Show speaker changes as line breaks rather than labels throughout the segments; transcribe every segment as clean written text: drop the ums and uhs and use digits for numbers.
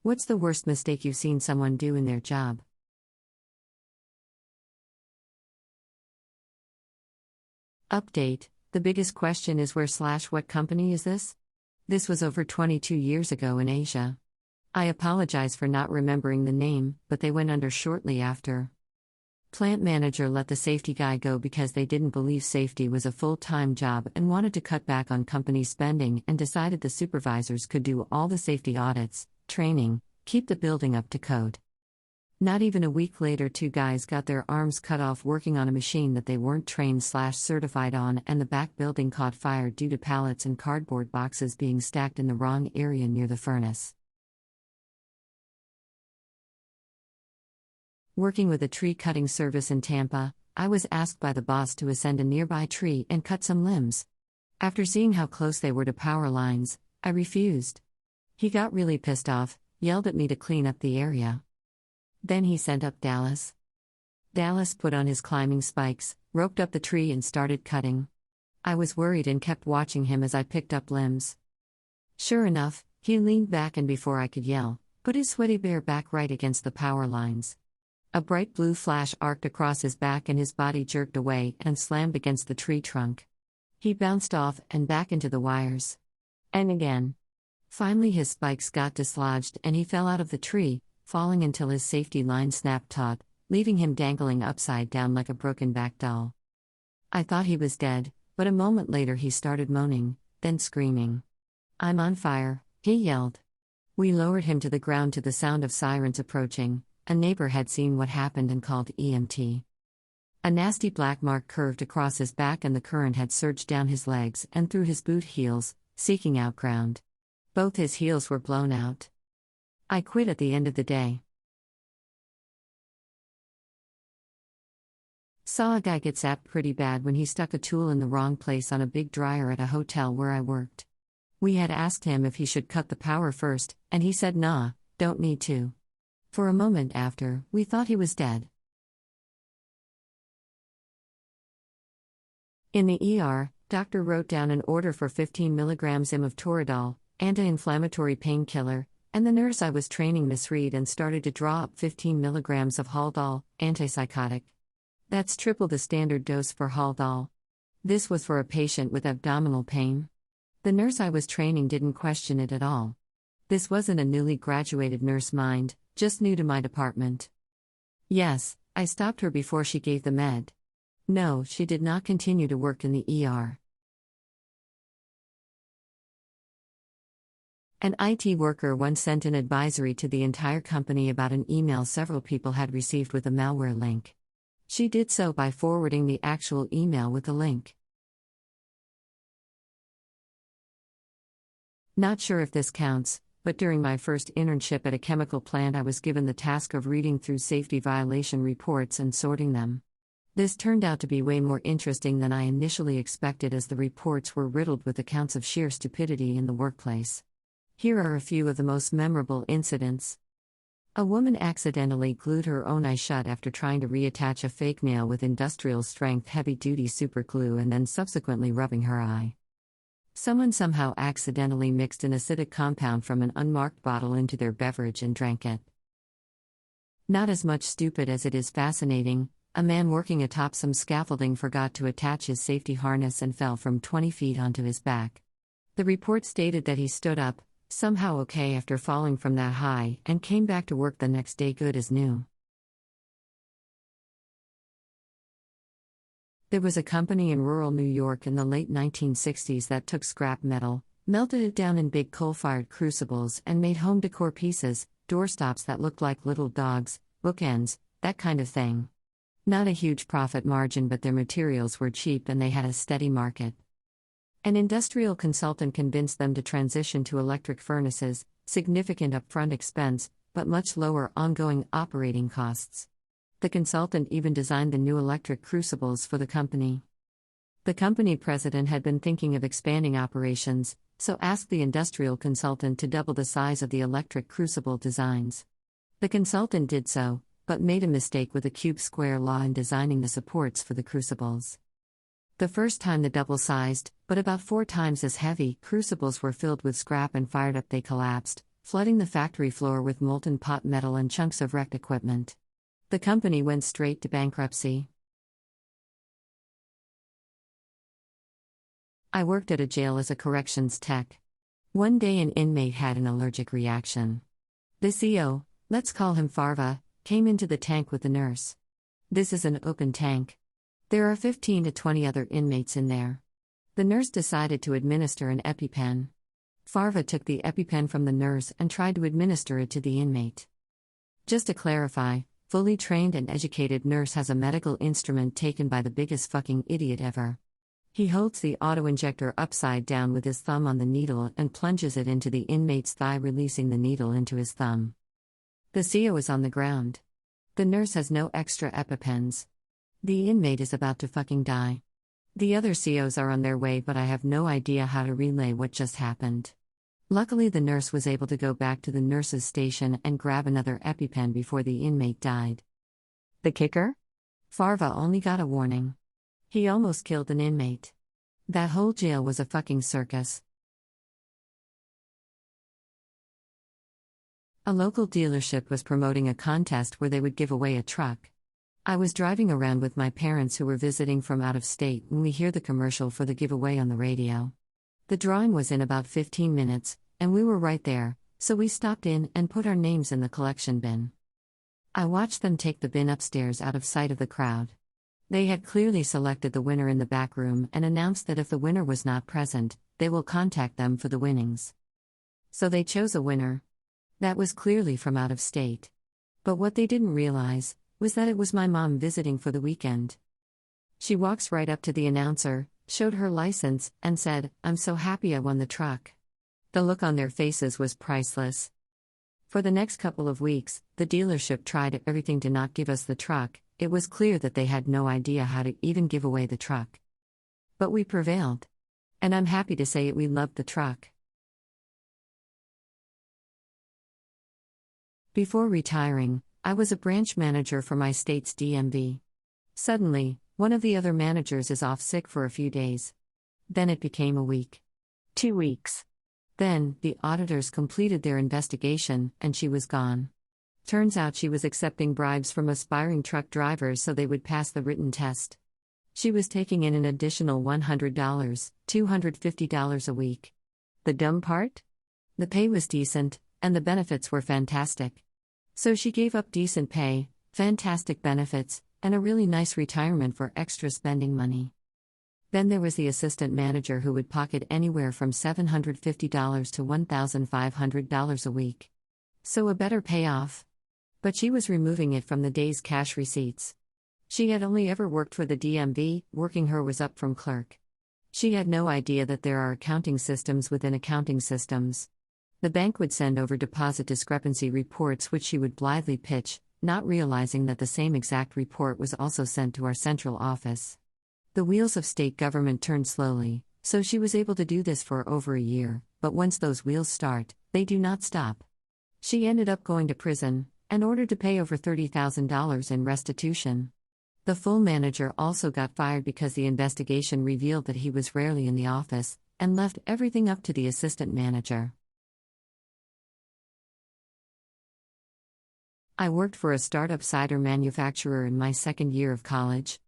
What's the worst mistake you've seen someone do in their job? Update: the biggest question is where/what company is this? This was over 22 years ago in Asia. I apologize for not remembering the name, but they went under shortly after. Plant manager let the safety guy go because they didn't believe safety was a full-time job and wanted to cut back on company spending, and decided the supervisors could do all the safety audits, training, keep the building up to code. Not even a week later, 2 guys got their arms cut off working on a machine that they weren't trained/certified on, and the back building caught fire due to pallets and cardboard boxes being stacked in the wrong area near the furnace. Working with a tree cutting service in Tampa, I was asked by the boss to ascend a nearby tree and cut some limbs. After seeing how close they were to power lines, I refused. He got really pissed off, yelled at me to clean up the area. Then he sent up Dallas. Dallas put on his climbing spikes, roped up the tree and started cutting. I was worried and kept watching him as I picked up limbs. Sure enough, he leaned back and before I could yell, put his sweaty bare back right against the power lines. A bright blue flash arced across his back and his body jerked away and slammed against the tree trunk. He bounced off and back into the wires. And again. Finally his spikes got dislodged and he fell out of the tree, falling until his safety line snapped taut, leaving him dangling upside down like a broken back doll. I thought he was dead, but a moment later he started moaning, then screaming. "I'm on fire," he yelled. We lowered him to the ground to the sound of sirens approaching. A neighbor had seen what happened and called EMT. A nasty black mark curved across his back and the current had surged down his legs and through his boot heels, seeking out ground. Both his heels were blown out. I quit at the end of the day. Saw a guy get zapped pretty bad when he stuck a tool in the wrong place on a big dryer at a hotel where I worked. We had asked him if he should cut the power first, and he said nah, don't need to. For a moment after, we thought he was dead. In the ER, doctor wrote down an order for 15 mg of Toradol, anti-inflammatory painkiller, and the nurse I was training misread and started to draw up 15 mg of Haldol, antipsychotic. That's triple the standard dose for Haldol. This was for a patient with abdominal pain. The nurse I was training didn't question it at all. This wasn't a newly graduated nurse mind, just new to my department. Yes, I stopped her before she gave the med. No, she did not continue to work in the ER. An IT worker once sent an advisory to the entire company about an email several people had received with a malware link. She did so by forwarding the actual email with the link. Not sure if this counts, but during my first internship at a chemical plant I was given the task of reading through safety violation reports and sorting them. This turned out to be way more interesting than I initially expected, as the reports were riddled with accounts of sheer stupidity in the workplace. Here are a few of the most memorable incidents. A woman accidentally glued her own eye shut after trying to reattach a fake nail with industrial-strength heavy-duty superglue and then subsequently rubbing her eye. Someone somehow accidentally mixed an acidic compound from an unmarked bottle into their beverage and drank it. Not as much stupid as it is fascinating, a man working atop some scaffolding forgot to attach his safety harness and fell from 20 feet onto his back. The report stated that he stood up, somehow okay after falling from that high, and came back to work the next day good as new. There was a company in rural New York in the late 1960s that took scrap metal, melted it down in big coal-fired crucibles and made home decor pieces, doorstops that looked like little dogs, bookends, that kind of thing. Not a huge profit margin, but their materials were cheap and they had a steady market. An industrial consultant convinced them to transition to electric furnaces, significant upfront expense, but much lower ongoing operating costs. The consultant even designed the new electric crucibles for the company. The company president had been thinking of expanding operations, so asked the industrial consultant to double the size of the electric crucible designs. The consultant did so, but made a mistake with the cube-square law in designing the supports for the crucibles. The first time the double-sized, but about 4 times as heavy, crucibles were filled with scrap and fired up, they collapsed, flooding the factory floor with molten pot metal and chunks of wrecked equipment. The company went straight to bankruptcy. I worked at a jail as a corrections tech. One day an inmate had an allergic reaction. The CO, let's call him Farva, came into the tank with the nurse. This is an open tank. There are 15 to 20 other inmates in there. The nurse decided to administer an EpiPen. Farva took the EpiPen from the nurse and tried to administer it to the inmate. Just to clarify, fully trained and educated nurse has a medical instrument taken by the biggest fucking idiot ever. He holds the autoinjector upside down with his thumb on the needle and plunges it into the inmate's thigh, releasing the needle into his thumb. The CO is on the ground. The nurse has no extra EpiPens. The inmate is about to fucking die. The other COs are on their way, but I have no idea how to relay what just happened. Luckily, the nurse was able to go back to the nurse's station and grab another EpiPen before the inmate died. The kicker? Farva only got a warning. He almost killed an inmate. That whole jail was a fucking circus. A local dealership was promoting a contest where they would give away a truck. I was driving around with my parents who were visiting from out of state when we hear the commercial for the giveaway on the radio. The drawing was in about 15 minutes, and we were right there, so we stopped in and put our names in the collection bin. I watched them take the bin upstairs out of sight of the crowd. They had clearly selected the winner in the back room and announced that if the winner was not present, they will contact them for the winnings. So they chose a winner. That was clearly from out of state. But what they didn't realize was that it was my mom visiting for the weekend. She walks right up to the announcer, showed her license, and said, "I'm so happy I won the truck." The look on their faces was priceless. For the next couple of weeks, the dealership tried everything to not give us the truck. It was clear that they had no idea how to even give away the truck. But we prevailed. And I'm happy to say we loved the truck. Before retiring, I was a branch manager for my state's DMV. Suddenly, one of the other managers is off sick for a few days. Then it became a week. 2 weeks. Then, the auditors completed their investigation, and she was gone. Turns out she was accepting bribes from aspiring truck drivers so they would pass the written test. She was taking in an additional $100, $250 a week. The dumb part? The pay was decent, and the benefits were fantastic. So she gave up decent pay, fantastic benefits, and a really nice retirement for extra spending money. Then there was the assistant manager who would pocket anywhere from $750 to $1,500 a week. So a better payoff. But she was removing it from the day's cash receipts. She had only ever worked for the DMV, working her was up from clerk. She had no idea that there are accounting systems within accounting systems. The bank would send over deposit discrepancy reports which she would blithely pitch, not realizing that the same exact report was also sent to our central office. The wheels of state government turned slowly, so she was able to do this for over a year, but once those wheels start, they do not stop. She ended up going to prison, and ordered to pay over $30,000 in restitution. The full manager also got fired because the investigation revealed that he was rarely in the office, and left everything up to the assistant manager. I worked for a startup cider manufacturer in my second year of college.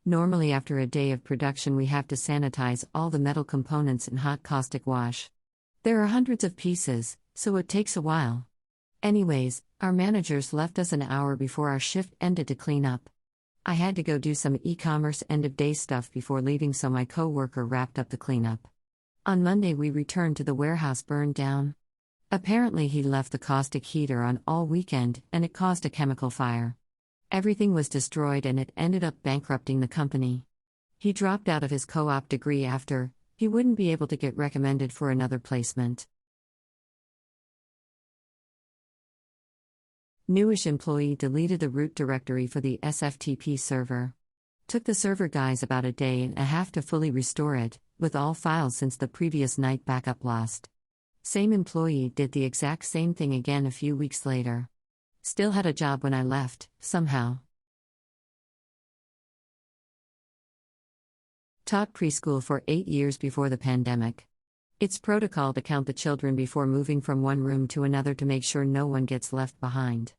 Normally after a day of production we have to sanitize all the metal components in hot caustic wash. There are hundreds of pieces, so it takes a while. Anyways, our managers left us an hour before our shift ended to clean up. I had to go do some e-commerce end-of-day stuff before leaving, so my co-worker wrapped up the cleanup. On Monday we returned to the warehouse burned down. Apparently he left the caustic heater on all weekend and it caused a chemical fire. Everything was destroyed and it ended up bankrupting the company. He dropped out of his co-op degree after, he wouldn't be able to get recommended for another placement. Newish employee deleted the root directory for the SFTP server. Took the server guys about a day and a half to fully restore it, with all files since the previous night backup lost. Same employee did the exact same thing again a few weeks later. Still had a job when I left, somehow. Taught preschool for 8 years before the pandemic. It's protocol to count the children before moving from one room to another to make sure no one gets left behind.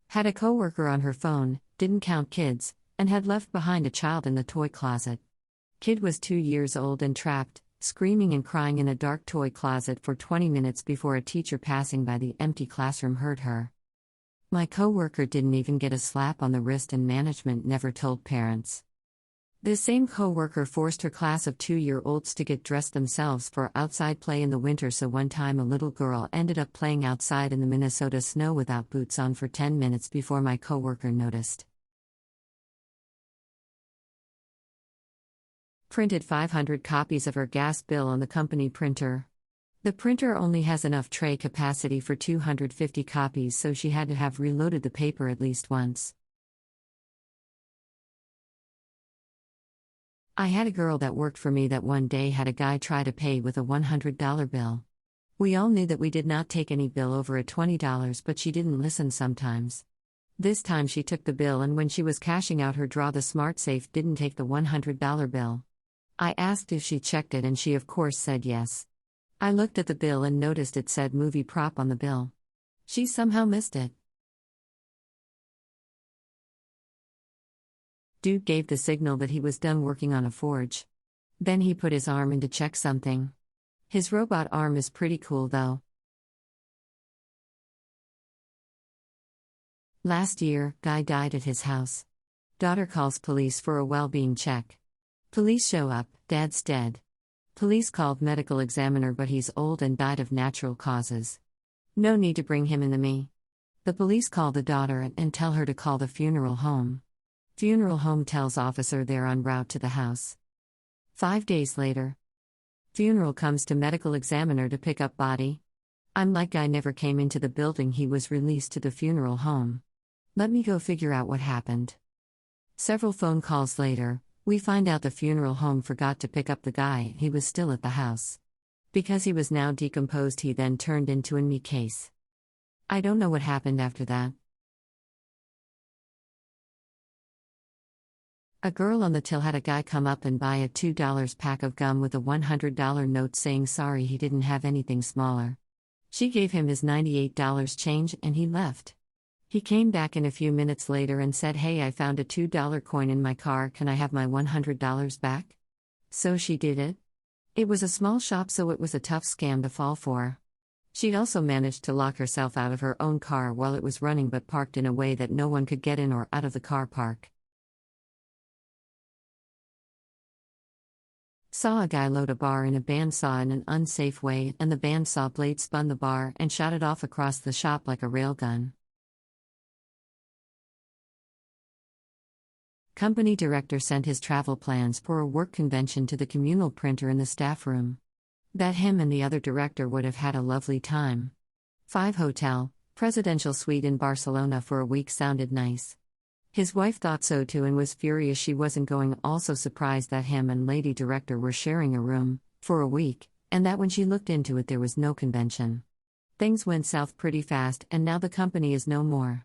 Had a coworker on her phone, didn't count kids, and had left behind a child in the toy closet. Kid was 2 years old and trapped, screaming and crying in a dark toy closet for 20 minutes before a teacher passing by the empty classroom heard her. My coworker didn't even get a slap on the wrist and management never told parents. This same coworker forced her class of 2-year-olds to get dressed themselves for outside play in the winter, so one time a little girl ended up playing outside in the Minnesota snow without boots on for 10 minutes before my coworker noticed. Printed 500 copies of her gas bill on the company printer. The printer only has enough tray capacity for 250 copies, so she had to have reloaded the paper at least once. I had a girl that worked for me that one day had a guy try to pay with a $100 bill. We all knew that we did not take any bill over at $20, but she didn't listen sometimes. This time she took the bill, and when she was cashing out her draw, the smart safe didn't take the $100 bill. I asked if she checked it, and she of course said yes. I looked at the bill and noticed it said movie prop on the bill. She somehow missed it. Dude gave the signal that he was done working on a forge. Then he put his arm in to check something. His robot arm is pretty cool though. Last year, guy died at his house. Daughter calls police for a well-being check. Police show up, dad's dead. Police called medical examiner, but he's old and died of natural causes. No need to bring him in the me. The police call the daughter and tell her to call the funeral home. Funeral home tells officer they're en route to the house. 5 days later. Funeral comes to medical examiner to pick up body. I'm like, guy never came into the building, he was released to the funeral home. Let me go figure out what happened. Several phone calls later, we find out the funeral home forgot to pick up the guy, he was still at the house. Because he was now decomposed, he then turned into a me case. I don't know what happened after that. A girl on the till had a guy come up and buy a $2 pack of gum with a $100 note saying sorry he didn't have anything smaller. She gave him his $98 change and he left. He came back in a few minutes later and said, "Hey, I found a $2 coin in my car, can I have my $100 back?" So she did it. It was a small shop, so it was a tough scam to fall for. She'd also managed to lock herself out of her own car while it was running, but parked in a way that no one could get in or out of the car park. Saw a guy load a bar in a bandsaw in an unsafe way, and the bandsaw blade spun the bar and shot it off across the shop like a railgun. Company director sent his travel plans for a work convention to the communal printer in the staff room. Bet him and the other director would have had a lovely time. 5 hotel, presidential suite in Barcelona for a week sounded nice. His wife thought so too and was furious she wasn't going, also surprised that him and lady director were sharing a room, for a week, and that when she looked into it there was no convention. Things went south pretty fast and now the company is no more.